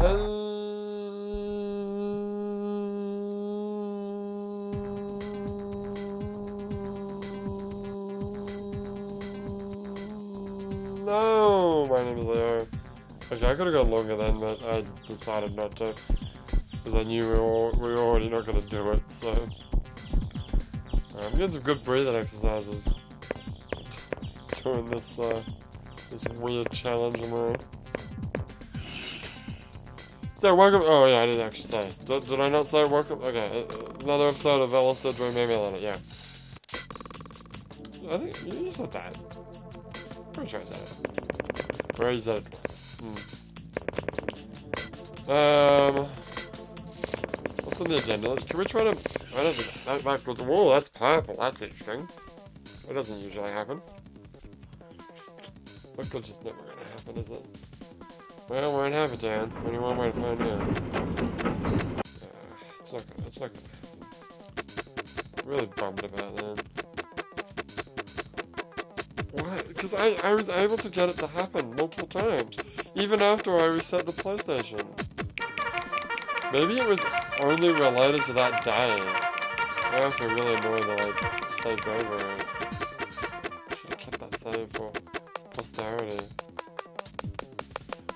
No, my name is Leo. Okay, I could have gone longer then, but I decided not to. Because I knew we were already not going to do it, so... I'm getting some good breathing exercises. Doing this, this weird challenge I'm on. So, welcome... Oh, yeah, I didn't actually say. Did I not say welcome? Okay, another episode of LSD Dream Emulator, yeah. I think you said that. Pretty sure I said it. Or you said it twice. What's on the agenda? Can we try to... I don't think... That looks... Whoa, that's purple. That's interesting. That doesn't usually happen. That could just never gonna happen, is it? Well, we're in Havertown. Only one way to find out. It's not gonna happen. Really bummed about that. Why? Because I was able to get it to happen multiple times. Even after I reset the PlayStation. Maybe it was only related to that day. I feel really annoyed that I saved over it. Should have kept that save for posterity.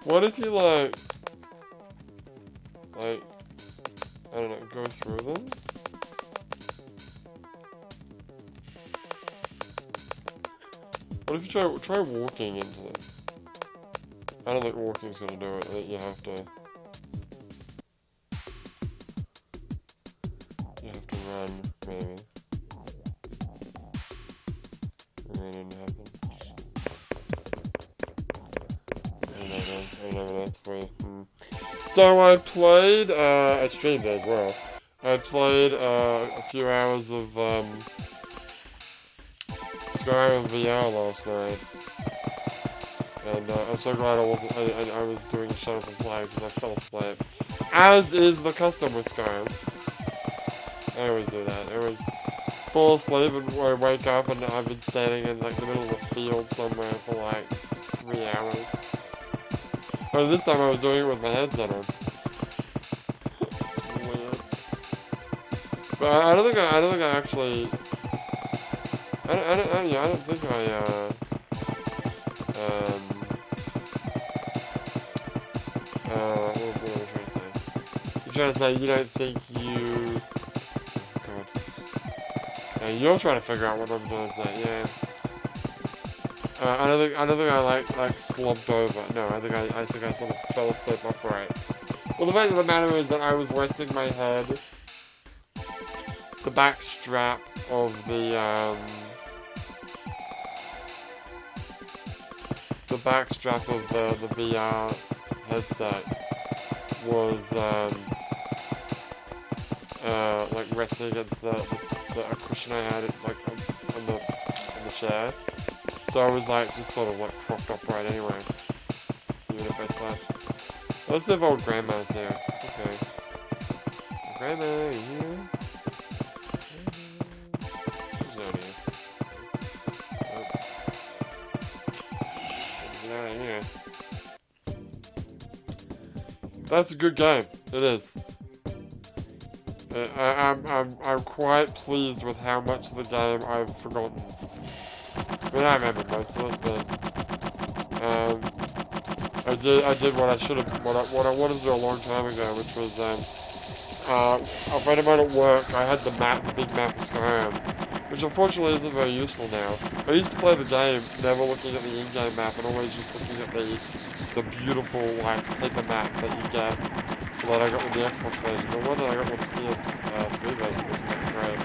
What if you like, I don't know, go through them? What if you try walking into them? I don't think walking's gonna do it. I think you have to run, maybe. It didn't happen. I don't know, that's for you. So I played, I streamed it as well. I played a few hours of Skyrim VR last night. And I'm so glad I was doing a shut up and play because I fell asleep. As is the custom with Skyrim. I always do that. I always fall asleep and I wake up and I've been standing in like the middle of a field somewhere for like 3 hours. But this time I was doing it with my headset on. It's weird. But I don't think I actually. I don't think I what am I trying to say? You're trying to say you don't think you... God. Yeah, you're trying to figure out what I'm trying to say, yeah. I don't think I like slumped over. No, I think I sort of fell asleep upright. Well, the fact of the matter is that I was resting my head. The back strap of the VR headset was like resting against the cushion I had like on the chair. So I was like just sort of like propped upright anyway. Even if I slept. Let's see if old grandma's here. Okay. Grandma, are you here? She's not here. Nope. Get out of here. That's a good game. It is. I'm quite pleased with how much of the game I've forgotten. I mean, I remember most of it, but I did what I should have, what I wanted to do a long time ago, which was a friend of mine at work. I had the big map of Skyrim, which unfortunately isn't very useful now. I used to play the game, never looking at the in-game map, and always just looking at the beautiful like paper map that you get. That I got with the Xbox version. The one that I got with the PS3 version wasn't that great.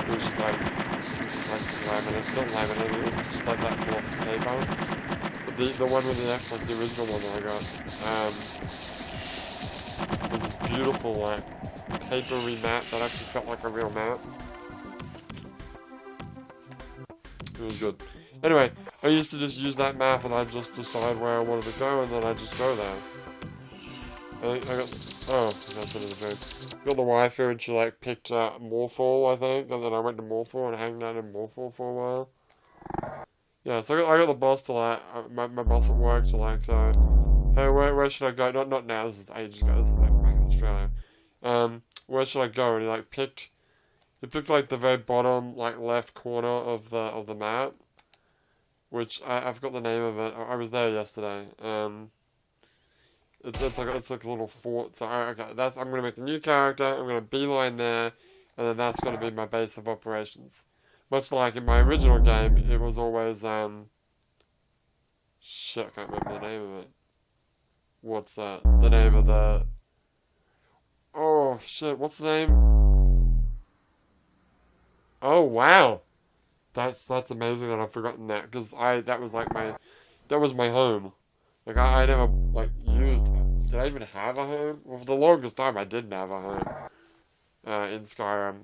It was just like laminate, not laminate, it was just like that glossy paper. But the one with the Xbox, the original one that I got, was this beautiful like papery map that actually felt like a real map. It was good. Anyway, I used to just use that map and I'd just decide where I wanted to go and then I'd just go there. I got, that's another joke. Got the wife here and she like picked Morphall, I think, and then I went to Morphall and hanged out in Morphall for a while. Yeah, so I got the boss to like, my boss at work to like, Hey, where should I go? Not now. This is ages ago. This is like back in Australia. Where should I go? And he picked like the very bottom like left corner of the map, which I forgot the name of it. I was there yesterday. It's like a little fort. So okay, I'm gonna make a new character. I'm gonna beeline there, and then that's gonna be my base of operations. Much like in my original game, it was always shit. I can't remember the name of it. What's that? The name of the... Oh, shit, what's the name? Oh, wow. That's amazing that I've forgotten that, because that was like that was my home. Like, I never, like, used... Did I even have a home? Well, for the longest time, I didn't have a home, in Skyrim.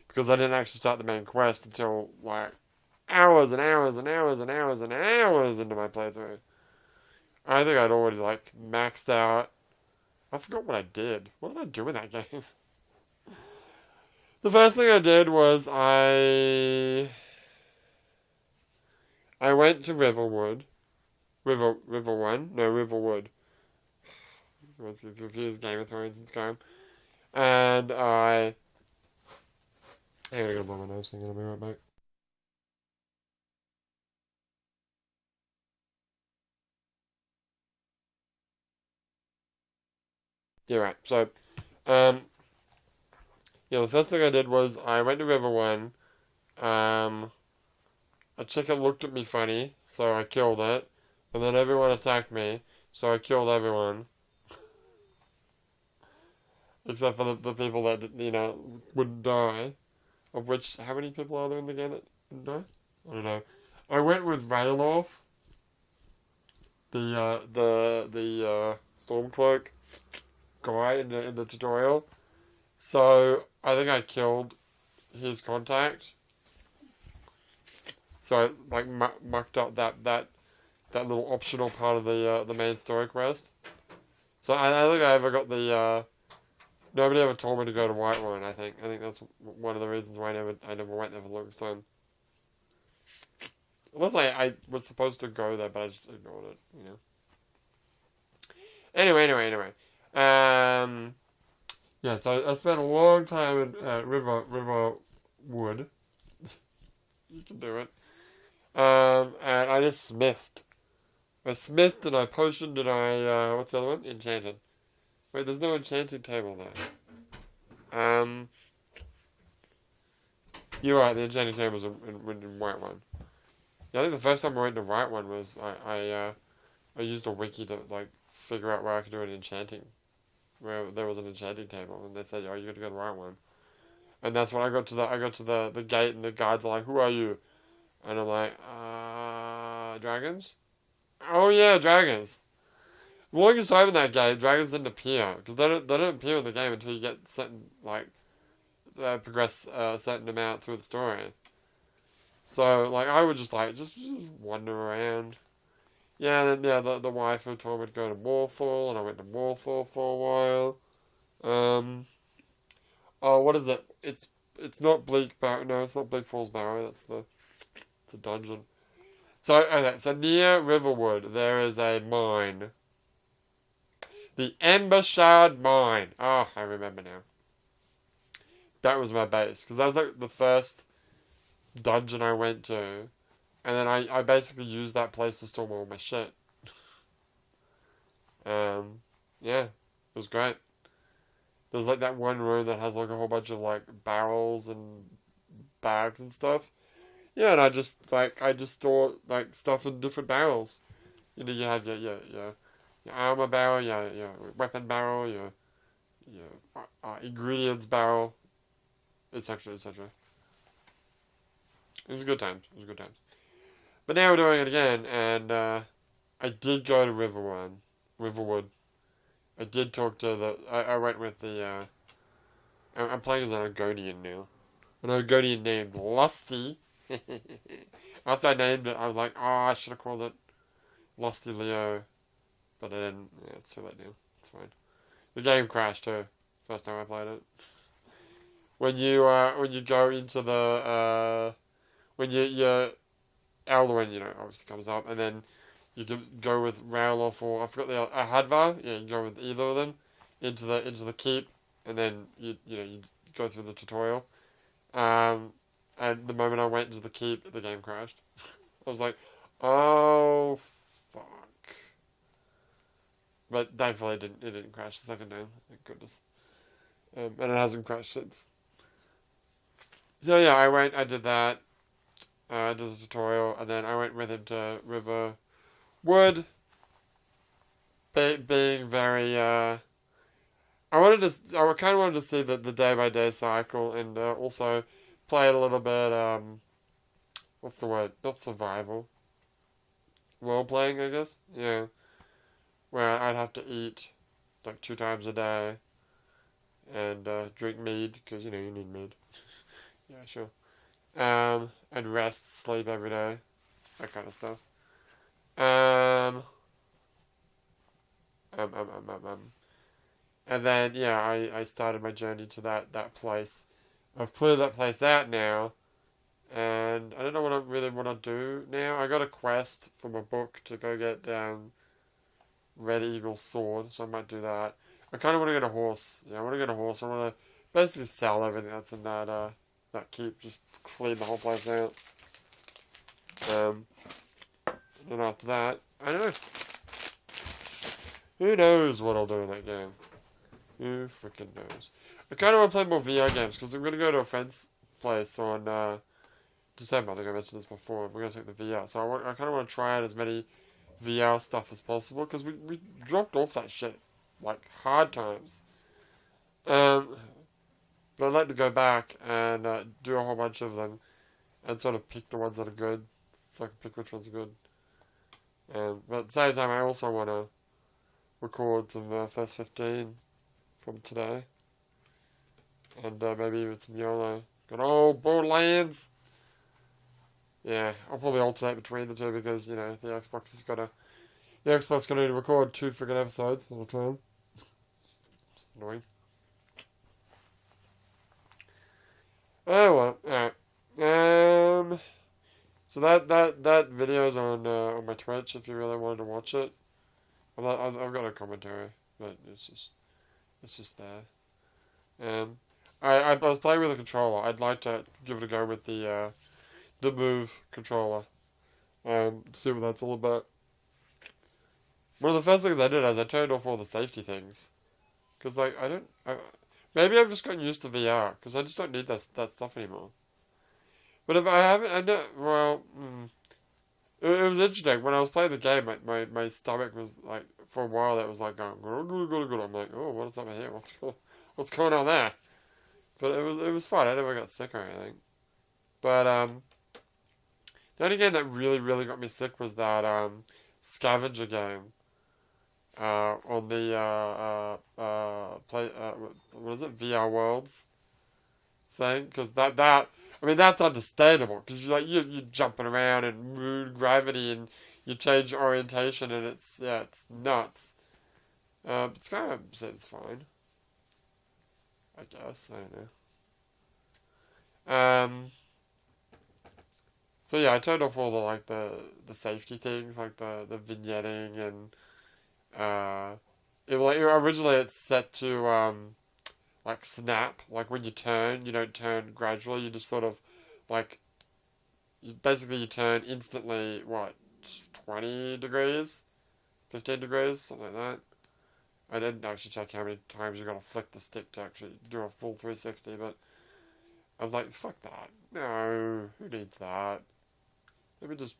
Because I didn't actually start the main quest until, like, hours and hours and hours and hours and hours into my playthrough. I think I'd already, like, maxed out. I forgot what I did. What did I do in that game? The first thing I did was I went to Riverwood. River 1? No, Riverwood. I was confused, Game of Thrones and Skyrim. And I... Hang on, I gotta blow my nose. Hang on, I'll be right back. Yeah, right. So, um, yeah, the first thing I did was I went to River 1. Um, a chicken looked at me funny, so I killed it. And then everyone attacked me, so I killed everyone. Except for the people that, would die. Of which, how many people are there in the game that would die? I don't know. I went with Raylorf, the Stormcloak guy in the tutorial. So, I think I killed his contact. So I, like, mucked up that little optional part of the main story quest. So I think I ever got the, nobody ever told me to go to Whiterun, I think. I think that's one of the reasons why I never went there for the longest time. Unless I was supposed to go there, but I just ignored it, Anyway. Yeah, so I spent a long time in Riverwood. You can do it. And I just smithed. I smithed and I potioned and what's the other one? Enchanted. Wait, there's no enchanting table there. You're right, the enchanting table's in Whiterun. Yeah, I think the first time I went to Whiterun was I used a wiki to like figure out where I could do an enchanting, where there was an enchanting table, and they said, "Oh, you got to go to Whiterun." And that's when I got to the gate, and the guards are like, "Who are you?" And I'm like, dragons? Oh yeah, dragons. The longest time in that game, dragons didn't appear because they don't appear in the game until you get certain like progress a certain amount through the story. So like I would just wander around. Yeah, then yeah, the wife told me to go to Morthal, and I went to Morthal for a while. Oh, what is it? It's not Bleak Barrow. No, it's not Bleak Falls Barrow. That's the dungeon. So okay, so near Riverwood there is a mine. The Ember Shard Mine. Oh, I remember now. That was my base because that was like the first dungeon I went to, and then I basically used that place to store all my shit. Yeah, it was great. There's like that one room that has like a whole bunch of like barrels and bags and stuff. Yeah, and I just store like stuff in different barrels. You have your armor barrel, your weapon barrel, your ingredients barrel, etc. etc. It was a good time. It was a good time. But now we're doing it again, and I did go to Riverwood. I did talk to I went with the. I'm playing as an Argonian now. An Argonian named Lusty. After I named it, I was like, oh, I should have called it Lusty Leo. But I didn't. Yeah, it's too late now. It's fine. The game crashed too. First time I played it. When you go into the when your Alduin, obviously comes up, and then you can go with Ralof or I forgot the Hadvar. Yeah, you can go with either of them into the keep, and then you go through the tutorial. And the moment I went into the keep, the game crashed. I was like, oh fuck. But thankfully it didn't crash the second time. Thank goodness. And it hasn't crashed since. So yeah, I did that. Did the tutorial, and then I went with him to Riverwood. Being very, I kind of wanted to see the day-by-day cycle, and also play it a little bit, what's the word? Not survival. Role-playing, I guess? Yeah. Where I'd have to eat, like, 2 times a day, and drink mead, because, you need mead. Yeah, sure. And rest, sleep every day, that kind of stuff. And then, yeah, I started my journey to that place. I've cleared that place out now, and I don't know what I really want to do now. I got a quest from a book to go get Red Eagle's sword, so I might do that. I kind of want to get a horse. Yeah, I want to get a horse. I want to basically sell everything that's in that keep, just clean the whole place out. And then after that, I don't know. Who knows what I'll do in that game? Who freaking knows? I kind of want to play more VR games, because I'm going to go to a friend's place on December. I think I mentioned this before. We're going to take the VR. So I kind of want to try out as many VR stuff as possible, because we dropped off that shit, like, hard times. But I'd like to go back and do a whole bunch of them, and sort of pick the ones that are good, so I can pick which ones are good. But at the same time, I also want to record some first 15 from today, and maybe even some YOLO. Good old Borderlands! Yeah, I'll probably alternate between the two, because, the Xbox is gonna need to record 2 friggin' episodes at a time. It's annoying. Oh well, alright. So that video's on my Twitch if you really wanted to watch it. I've got a commentary, but it's just there. I was playing with a controller. I'd like to give it a go with the Move controller. See what that's all about. One of the first things I did is I turned off all the safety things, because maybe I've just gotten used to VR, because I just don't need that stuff anymore. But if I haven't, it was interesting. When I was playing the game, my stomach was, like, for a while, it was, like, going, I'm like, oh, what's up here? What's going on there? But it was fun. I never got sick or anything. But, the only game that really, really got me sick was that, scavenger game. On the, what is it? VR Worlds thing. Because that's understandable, because you're jumping around and moon gravity, and you change your orientation, and it's nuts. It's kind of seems fine, I guess. I don't know. So yeah, I turned off all the safety things, like the vignetting, and originally it's set to like snap, like when you turn, you don't turn gradually, you just sort of, like, you turn instantly, 20 degrees? 15 degrees? Something like that. I didn't actually check how many times you gotta flick the stick to actually do a full 360, but I was like, fuck that. No, who needs that? Let me just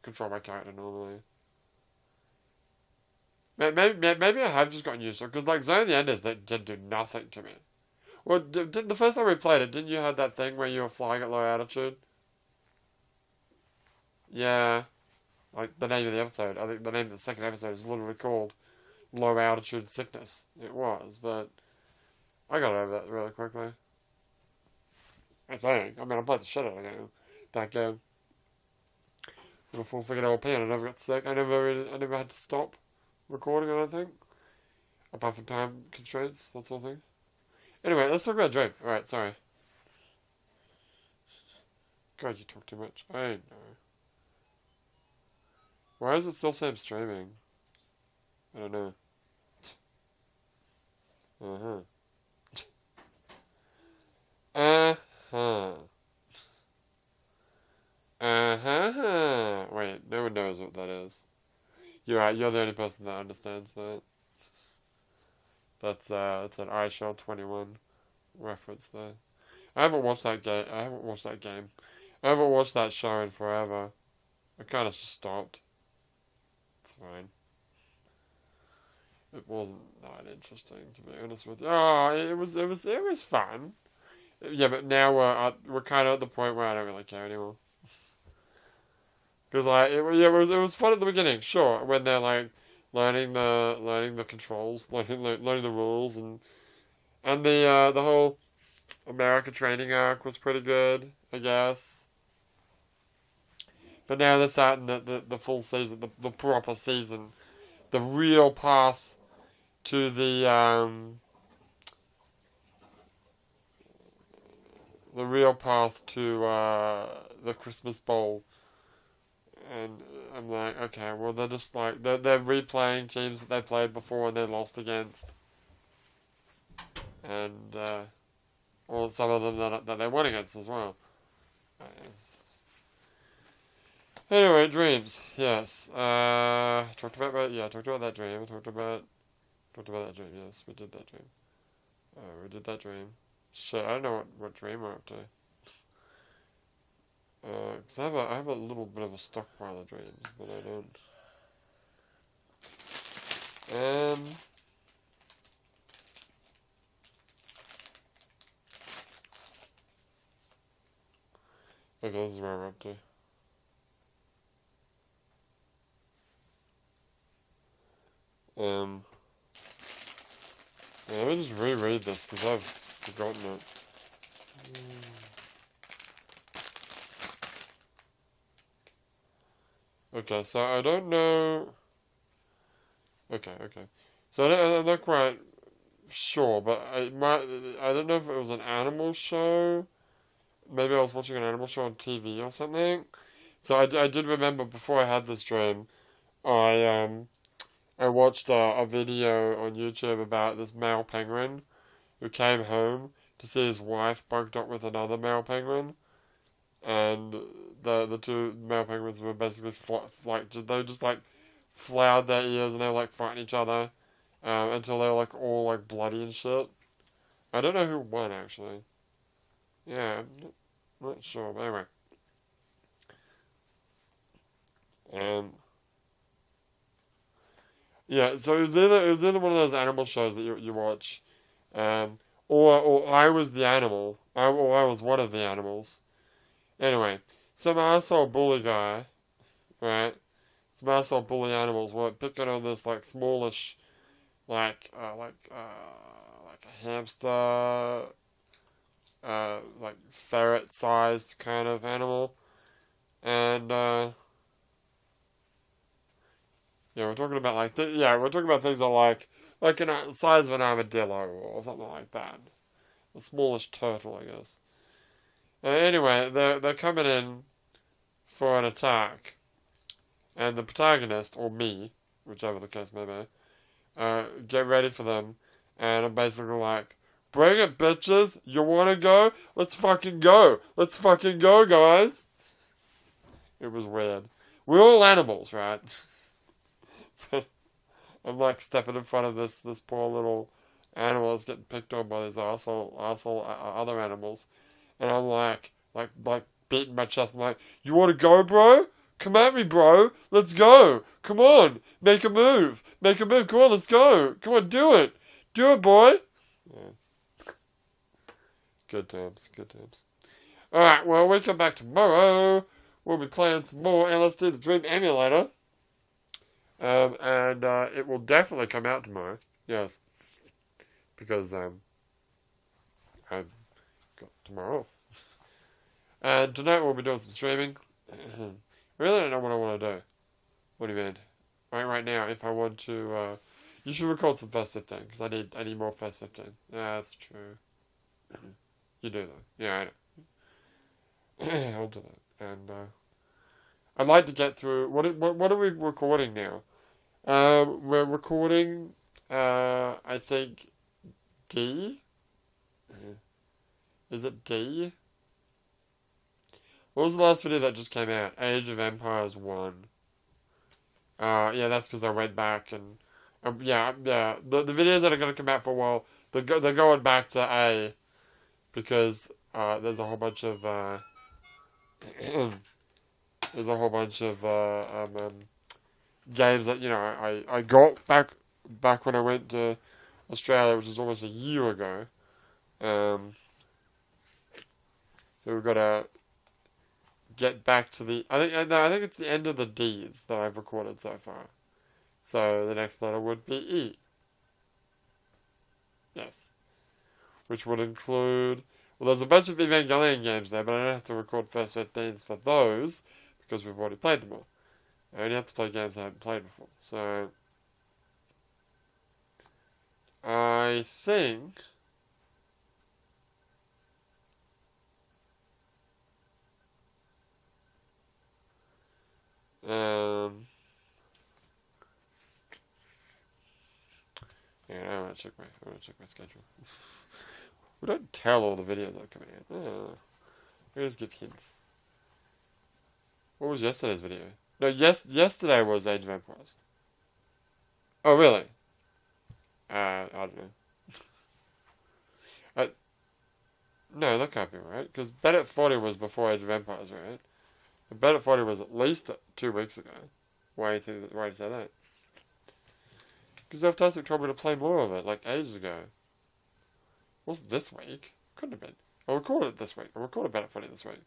control my character normally. Maybe I have just gotten used to it, because, like, Zone of the Enders, that did do nothing to me. Well, the first time we played it, didn't you have that thing where you were flying at low altitude? Yeah. Like, the name of the episode, I think the name of the second episode is literally called Low Altitude Sickness. It was, but I got over that really quickly. I think. I mean, I played the shit out of that game. With a full friggin' LP, and I never got sick. I never had to stop recording, I don't think. Apart from time constraints, that sort of thing. Anyway, let's talk about Dream. Alright, sorry. God, you talk too much. I know. Why does it still say I'm streaming? I don't know. Uh-huh. Uh-huh. Uh-huh. Wait, no one knows what that is. You're right, you're the only person that understands that. That's an iShell 21 reference there. I haven't watched that game. I haven't watched that game. I haven't watched that show in forever. I kind of just stopped. It's fine. It wasn't that interesting, to be honest with you. Oh, it was fun. Yeah, but now we're kind of at the point where I don't really care anymore. Because like it was fun at the beginning, sure, when they're like learning the controls, learning the rules, and the whole America training arc was pretty good, I guess. But now they're starting the full season, the proper season, the real path to the real path to the Christmas Bowl. And I'm like, okay, well they're just like they're replaying teams that they played before and they lost against, and or some of them that they won against as well. Anyway, dreams. Yes. Talked about that dream. Talked about that dream. Yes, we did that dream. We did that dream. Shit, I don't know what dream we're up to. Cause I have a little bit of a stockpile of dreams, but I don't. Okay, this is where we're up to. Yeah, let me just reread this because I've forgotten it. Okay, so I don't know. Okay. So I'm not quite sure, but I don't know if it was an animal show. Maybe I was watching an animal show on TV or something. So I did remember before I had this dream, I watched a video on YouTube about this male penguin who came home to see his wife bugged up with another male penguin, and the two male penguins were basically they just like floured their ears and they were like fighting each other, until they were like all like bloody and shit. I don't know who won actually. Yeah, I'm not sure, but anyway. Yeah, so it was either one of those animal shows that you watch, um, or I was the animal, or I was one of the animals. Anyway, some asshole bully guy, right? Some asshole bully animals were picking on this like smallish, like a hamster, like ferret-sized kind of animal, and yeah, we're talking about we're talking about things that are like the size of an armadillo or something like that, a smallish turtle, I guess. Anyway, they're coming in for an attack, and the protagonist or me, whichever the case may be, get ready for them, and I'm basically like, "Bring it, bitches! You wanna go? Let's fucking go! Let's fucking go, guys!" It was weird. We're all animals, right? I'm like stepping in front of this poor little animal that's getting picked on by these asshole other animals, and I'm like beating my chest. I'm like, "You want to go, bro? Come at me, bro. Let's go. Come on, make a move. Make a move. Come on, let's go. Come on, do it. Do it, boy." Yeah. Good times. Good times. All right. Well, we come back tomorrow. We'll be playing some more LSD, the Dream Emulator. And it will definitely come out tomorrow. Yes. Because, I've got tomorrow off. And tonight we'll be doing some streaming. I really don't know what I want to do. What do you mean? Right now, if I want to, you should record some Fast 15, because I need more Fast 15. Yeah, that's true. You do though. Yeah, I know. I'll do that. And, I'd like to get through. What are we recording now? We're recording. I think D. Is it D? What was the last video that just came out? Age of Empires 1. Yeah, that's because I went back and... yeah. The videos that are going to come out for a while, they're going back to A. Because, there's a whole bunch of, there's a whole bunch of, games that, you know, I got back when I went to Australia, which was almost a year ago. So we've got to get back to the... I think it's the end of the D's that I've recorded so far. So the next letter would be E. Yes. Which would include... Well, there's a bunch of Evangelion games there, but I don't have to record first 15s for those, because we've already played them all. I only have to play games I haven't played before. So... I think... Yeah, I want to check my schedule. We don't tell all the videos that are coming out. Oh, we just give hints. What was yesterday's video? No, yesterday was Age of Empires. Oh, really? I don't know. No, that can't be right, because Bet 40 was before Age of Empires, right? And Bet 40 was at least 2 weeks ago. Why do you say that? Because Tastic told me to play more of it, like ages ago. Was it this week? Couldn't have been. I recorded it this week. I recorded Bet 40 this week.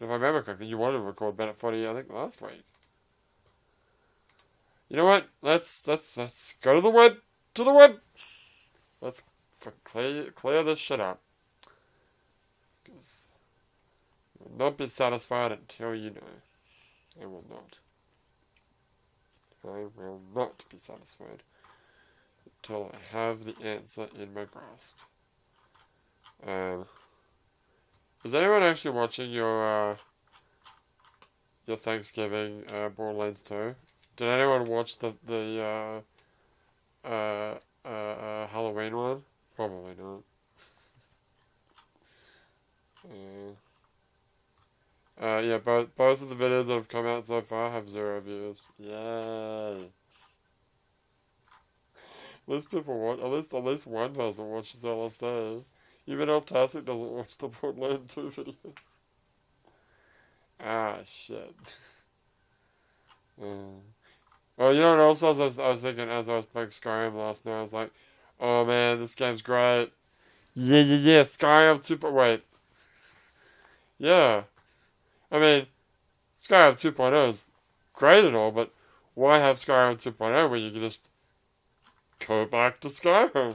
If I remember correctly, you wanted to record Bet 40, I think, last week. You know what? Let's go to the web. To the web. Let's clear this shit up. Because you will not be satisfied until you know. I will not. I will not be satisfied until I have the answer in my grasp. Is anyone actually watching your Thanksgiving Borderlands 2? Did anyone watch the Halloween one? Probably not. Yeah, both of the videos that have come out so far have 0 views. Yay! At least people watch. At least one person watches LSD. Even Tastic doesn't watch the Borderlands 2 videos. Ah, shit. Oh, you know what else I was thinking as I was playing Skyrim last night? I was like, oh man, this game's great. Yeah, Skyrim 2. Wait. Yeah. I mean, Skyrim 2.0 is great and all, but why have Skyrim 2.0 when you can just go back to Skyrim?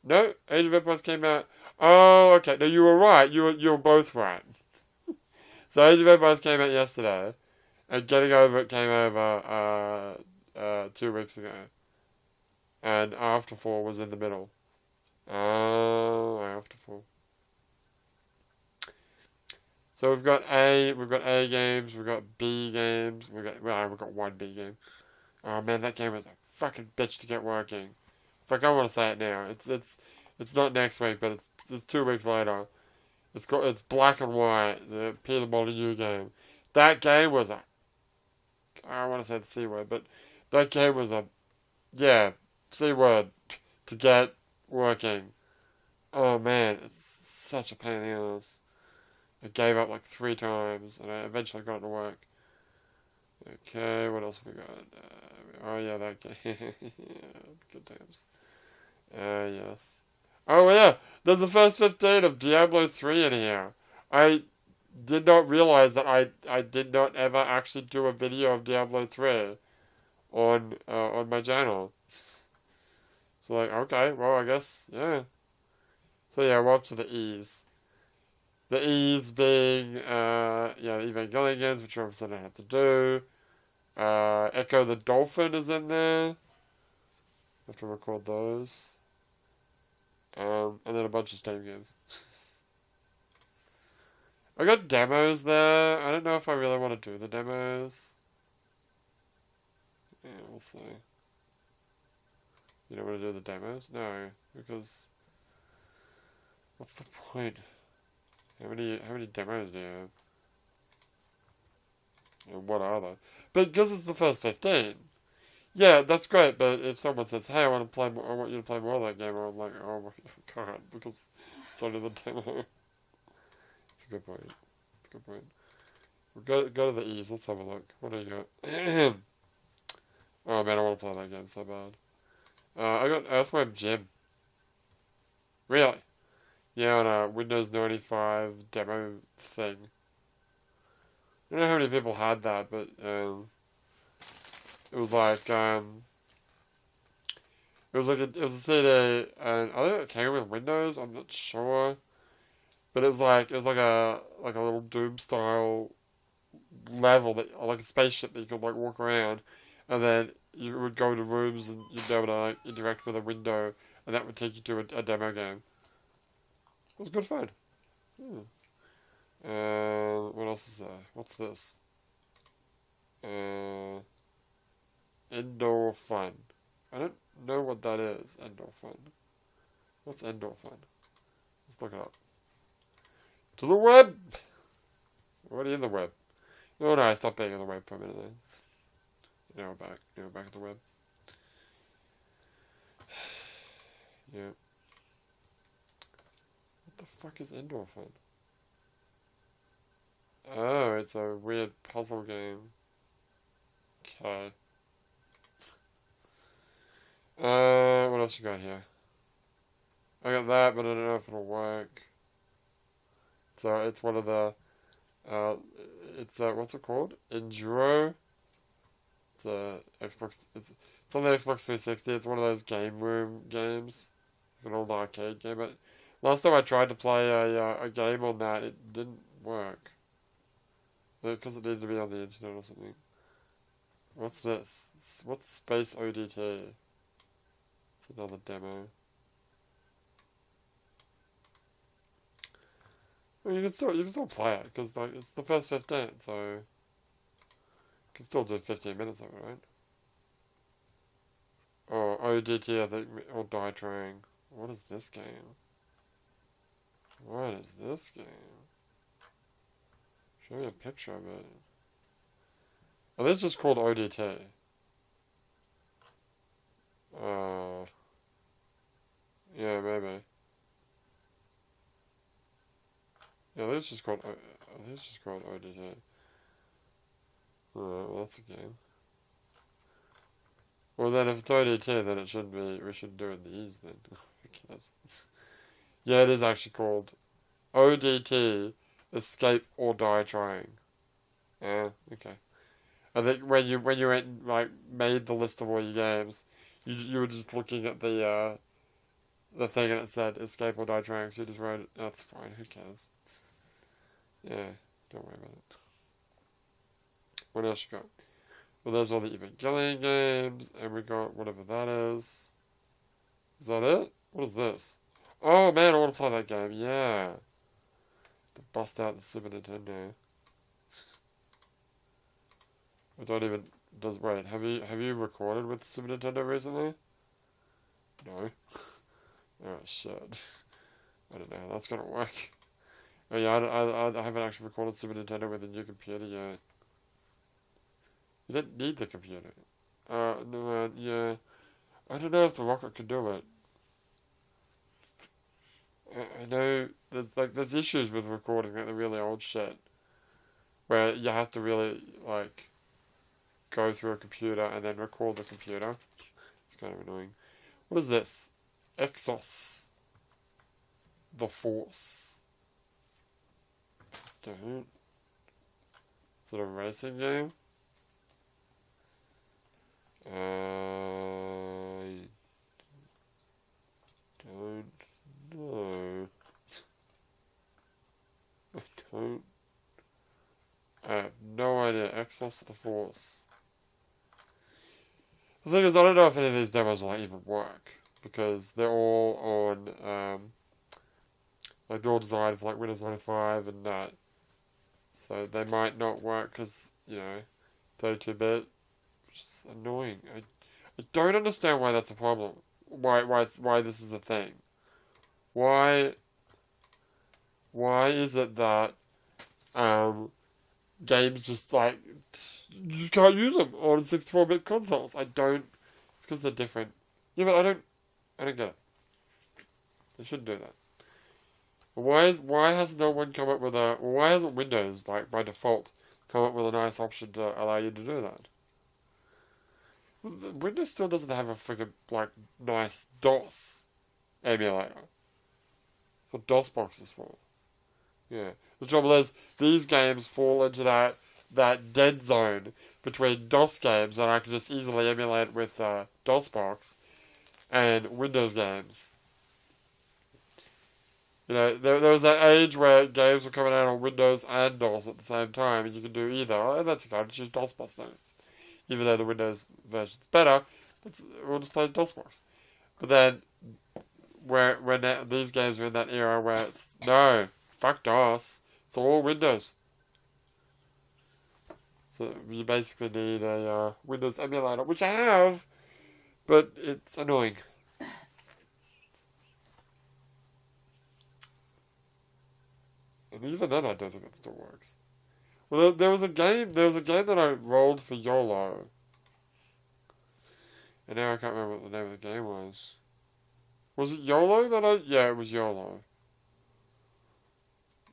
No, Age of Empires came out. Oh, okay. No, you were right. You were both right. So Age of Empires came out yesterday, and Getting Over It came over 2 weeks ago, and Afterfall was in the middle. Oh, Afterfall. So we've got A games, we've got B games, we've got one B game. Oh man, that game was a fucking bitch to get working. Fuck, I want to say it now. It's not next week, but it's 2 weeks later. It's Black and White, the Peter Molyneux game. That game was I don't want to say the C word, but that game was C word to get working. Oh man, it's such a pain in the ass. I gave up like 3 times, and I eventually got it to work. Okay, what else have we got? Oh yeah, that game. Good times. Yes. Oh yeah, there's the first 15 of Diablo 3 in here. I did not realize that I did not ever actually do a video of Diablo 3 on my channel. So like, okay, well I guess, yeah. So yeah, we're up to the E's. The E's being, the Evangelion games, which obviously I don't have to do. Echo the Dolphin is in there. I have to record those. And then a bunch of Steam games. I got demos there. I don't know if I really want to do the demos. Yeah, we'll see. You don't want to do the demos? No, because what's the point? How many demos do you have? And what are they? But because it's the first 15. Yeah, that's great, but if someone says, hey, I want you to play more of that game, I'm like, oh my god, because it's only the demo. It's a good point. It's a good point. We'll go to the E's, let's have a look. What do you got? Oh man, I want to play that game so bad. I got Earthworm Jim. Really? Yeah, on a Windows 95 demo thing. I don't know how many people had that, but it was like it was a CD, and I think it came with Windows. I'm not sure, but it was like a little Doom style level that like a spaceship that you could like walk around, and then you would go to rooms and you'd be able to like, interact with a window, and that would take you to a demo game. It was good fun. What else is there? What's this? Indoor fun. I don't know what that is. Indoor fun. What's indoor fun? Let's look it up. To the web! Already in the web. Oh no, I stopped being in the web for a minute then. Now we're back. Now we're back in the web. Yeah. What the fuck is indoor fun? Oh, it's a weird puzzle game. Okay. What else you got here? I got that, but I don't know if it'll work. So it's one of the, it's what's it called? Enduro. It's a Xbox. It's on the Xbox 360. It's one of those game room games, like an old arcade game. But last time I tried to play a game on that, it didn't work. Because it needed to be on the internet or something. What's this? What's Space ODT? It's another demo. Well, you can still play it because like it's the first 15, so you can still do 15 minutes of it, right? Or ODT, I think, or Die Trying. What is this game? What is this game? Show me a picture of it. Oh, this is just called ODT. Yeah, maybe. Yeah, this is just called ODT. Well, that's a game. Well, then if it's ODT, then it shouldn't be. We should do it in the E's then. Who cares? Yeah, it is actually called ODT. Escape or Die Trying. Yeah, okay. I think when you went, like made the list of all your games, you were just looking at the thing and it said Escape or Die Trying, so you just wrote it. That's fine. Who cares? Yeah, don't worry about it. What else you got? Well, there's all the Evangelion games, and we got whatever that is. Is that it? What is this? Oh man, I want to play that game. Yeah. To bust out the Super Nintendo. I don't even wait, have you recorded with the Super Nintendo recently? No. Oh shit. I don't know how that's gonna work. Oh yeah, I haven't actually recorded Super Nintendo with a new computer yet. You don't need the computer. No, yeah. I don't know if the Rocket can do it. I know there's issues with recording like the really old shit where you have to really like go through a computer and then record the computer. It's kind of annoying. What is this? Exos. The Force. Don't. Is it a racing game? I don't know. I have no idea. Exos the Force. The thing is, I don't know if any of these demos will like, even work. because they're all on, like, they're all designed for, like, Windows 95 and that. So they might not work because, 32-bit, which is annoying. I don't understand why that's a problem. Why this is a thing. Why is it that, games just, like, you can't use them on 64-bit consoles? It's because they're different. Yeah, but I don't get it. They shouldn't do that. Why has no one come up with why hasn't Windows, like, by default, come up with a nice option to allow you to do that? Windows still doesn't have a freaking, like, nice DOS emulator. That's what DOSBox is for. Yeah. The trouble is, these games fall into that dead zone between DOS games that I can just easily emulate with DOSBox and Windows games. There was that age where games were coming out on Windows and DOS at the same time, and you could do either. Oh, that's okay, I'll just use DOSBox now. Even though the Windows version's better, we'll just play DOSBox. But then, when these games are in that era where it's, no, fuck DOS, it's all Windows. So you basically need a Windows emulator, which I have, but it's annoying. And even then, I don't think it still works. Well, there was a game that I rolled for YOLO. And now I can't remember what the name of the game was. Was it YOLO yeah, it was YOLO.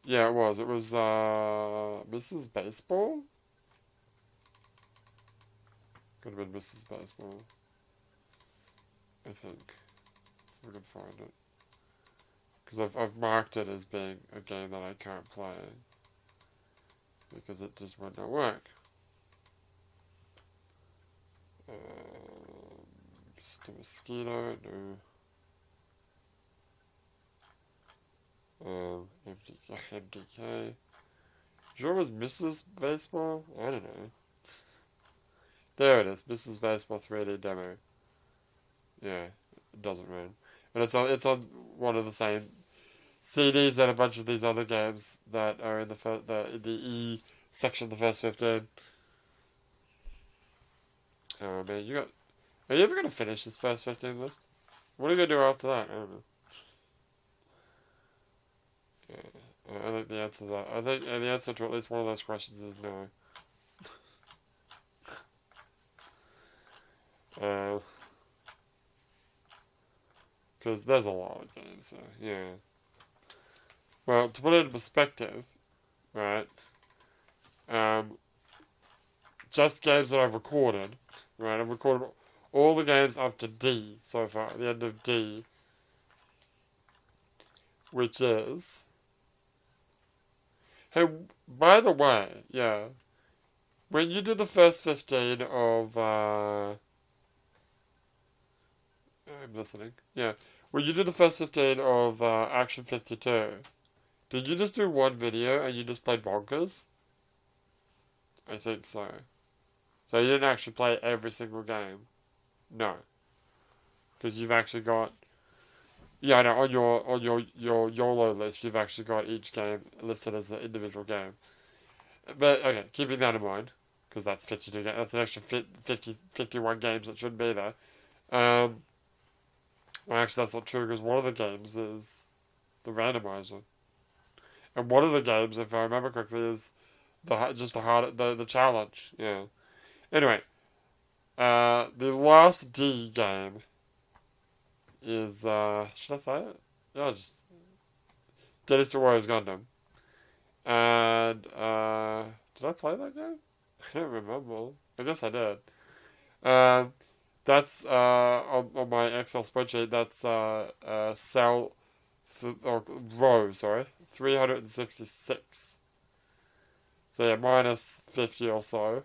Yeah, it was. It was, Mrs. Baseball? Could have been Mrs. Baseball. I think. See if I can find it. Because I've marked it as being a game that I can't play. Because it just would not work. Just a mosquito, no. MDK. Sure it was Mrs. Baseball? I don't know. There it is, Mrs. Baseball 3D demo. Yeah, it doesn't run. And it's on one of the same CDs and a bunch of these other games that are in the E section, the first 15. Oh man, are you ever gonna finish this first 15 list? What are you gonna do after that? I don't know. Yeah, I think the answer to that. I think the answer to at least one of those questions is no. Because there's a lot of games, so yeah. Well, to put it in perspective, right, just games that I've recorded, right, I've recorded all the games up to D so far, the end of D, which is, hey, by the way, yeah, when you do the first 15 of, I'm listening, yeah, when you do the first 15 of, Action 52, did you just do one video and you just played bonkers? I think so. So you didn't actually play every single game? No. Because you've actually got... Yeah, I know, on your YOLO list, you've actually got each game listed as an individual game. But, okay, keeping that in mind, because that's 52 games, that's an extra 51 games that shouldn't be there. Well, actually, that's not true, because one of the games is the randomizer. And one of the games, if I remember correctly, is the challenge. Yeah. Anyway, the last D game is should I say it? Yeah, just Dennis the Warriors Gundam. And did I play that game? I don't remember. I guess I did. That's on my Excel spreadsheet. That's row, sorry, 366. So yeah, minus 50 or so.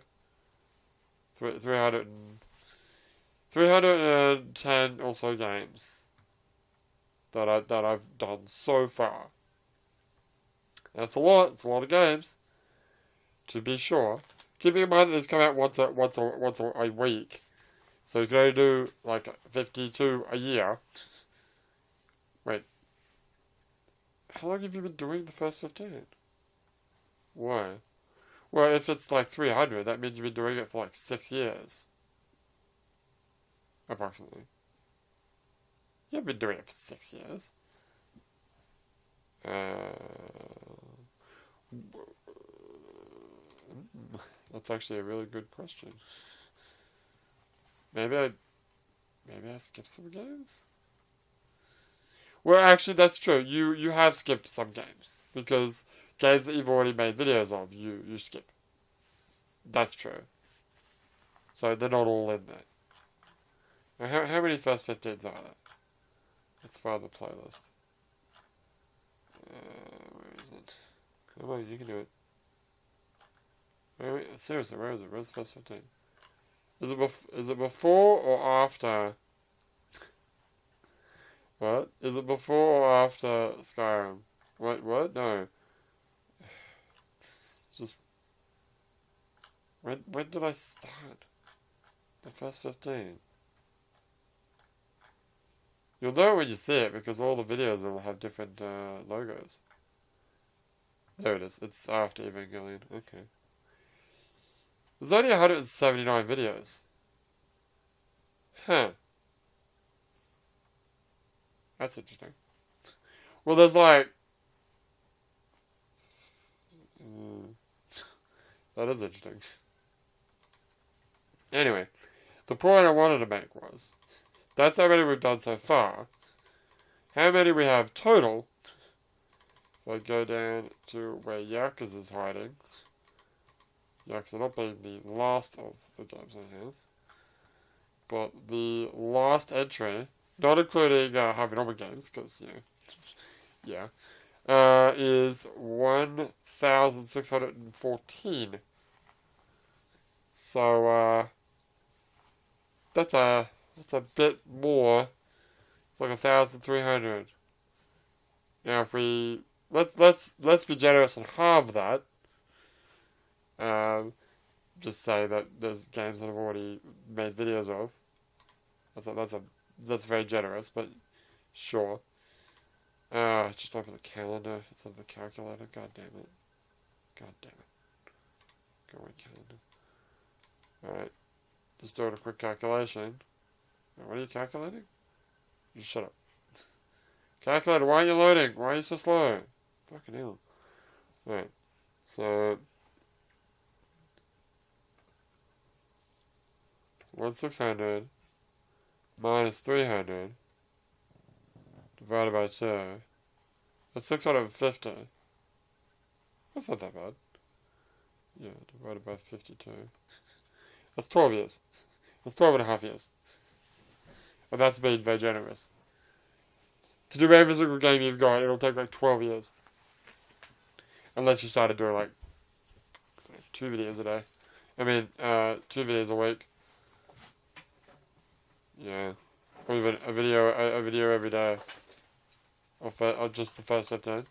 310 or so games that I've done so far. That's a lot. It's a lot of games, to be sure. Keeping in mind that these come out once a week, So you can only do, like, 52 a year. Wait. How long have you been doing the first 15? Why? Well, if it's, like, 300, that means you've been doing it for, like, 6 years. Approximately. You've been doing it for 6 years. That's actually a really good question. Maybe I skipped some games? Well, actually, that's true. You have skipped some games. Because games that you've already made videos of, you skip. That's true. So they're not all in there. Now, how many first 15s are there? Let's find the playlist. Where is it? Come on, you can do it. Seriously, where is it? Where's first 15? Is it before or after? What? Is it before or after Skyrim? What? No. Just... When did I start? The first 15. You'll know when you see it, because all the videos will have different logos. There it is. It's after Evangelion. Okay. There's only 179 videos. Huh. That's interesting. Well, there's like... that is interesting. Anyway, the point I wanted to make was... That's how many we've done so far. How many we have total? If I go down to where Yakuza's hiding. Yakuza not being the last of the games I have. But the last entry, not including Harvey Norman games, because, yeah, is 1,614. So, that's a bit more. It's like 1,300. Now, if we let's be generous and halve that. Just say that there's games that I've already made videos of. That's very generous, but sure. Just open the calendar instead of the calculator. God damn it. God damn it. Go away, calendar. Alright. Just doing a quick calculation. What are you calculating? You shut up. Calculator, why are you loading? Why are you so slow? Fucking hell. Alright. So 1,600 minus 300 divided by 2. That's 650. That's not that bad. Yeah, divided by 52. That's 12 years. That's 12 and a half years. And that's being very generous. To do every single game you've got, it'll take like 12 years. Unless you started doing like 2 videos a day. I mean, 2 videos a week. Yeah. Or even a video every day. Or just the first 15.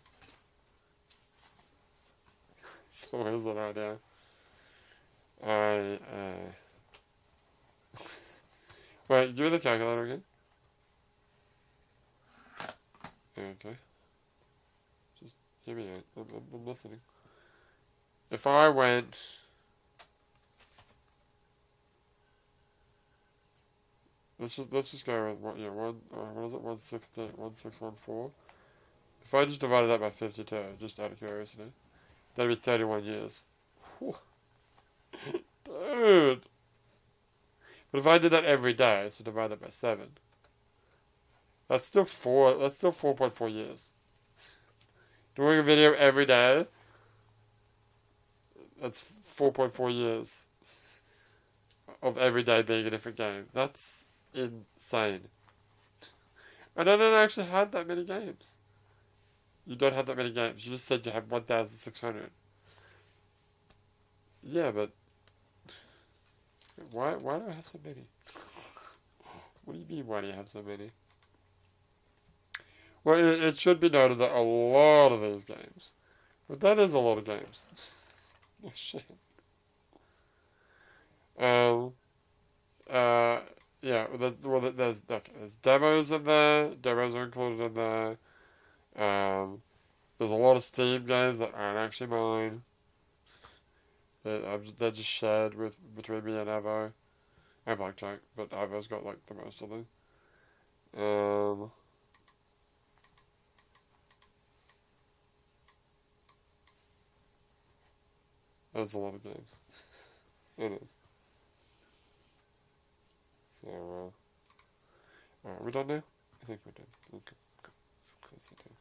So what is an idea? Wait, give me the calculator again. Okay. Just hear me out. I'm listening. If I went... Let's just go with what is it? 1614. If I just divided that by 52, just out of curiosity, that'd be 31 years. Dude. But if I did that every day, so divide that by 7, that's still 4.4 years. Doing a video every day, that's 4.4 years of every day being a different game. That's insane. And I don't actually have that many games. You don't have that many games. You just said you have 1,600. Yeah, but why do I have so many? What do you mean, why do you have so many? Well, it should be noted that a lot of these games, but that is a lot of games. Oh shit. yeah, there's demos in there. Demos are included in there. There's a lot of Steam games that aren't actually mine. They're just shared between me and Evo and Blackjack, but Evo's got like the most of them. There's a lot of games. It is. So, alright, we're done now? I think we're done. Okay, let's close that down.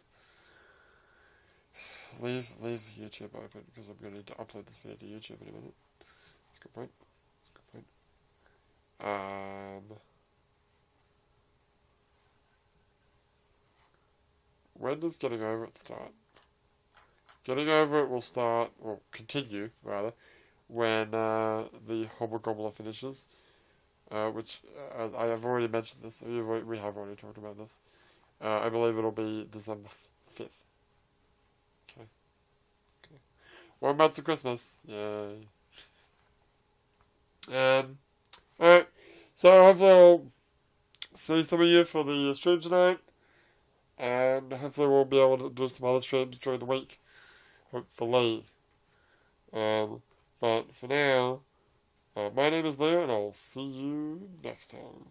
Leave YouTube open, because I'm going to need to upload this video to YouTube in a minute. That's a good point. When does Getting Over It start? Getting Over It will start, or continue, rather, when the Hobgoblin finishes. Which, I have already mentioned this, we have already talked about this. I believe it'll be December 5th. Okay. 1 month to Christmas. Yay. Alright. So, hopefully I'll see some of you for the stream tonight. And hopefully we'll be able to do some other streams during the week. Hopefully. But for now, my name is Leo, and I'll see you next time.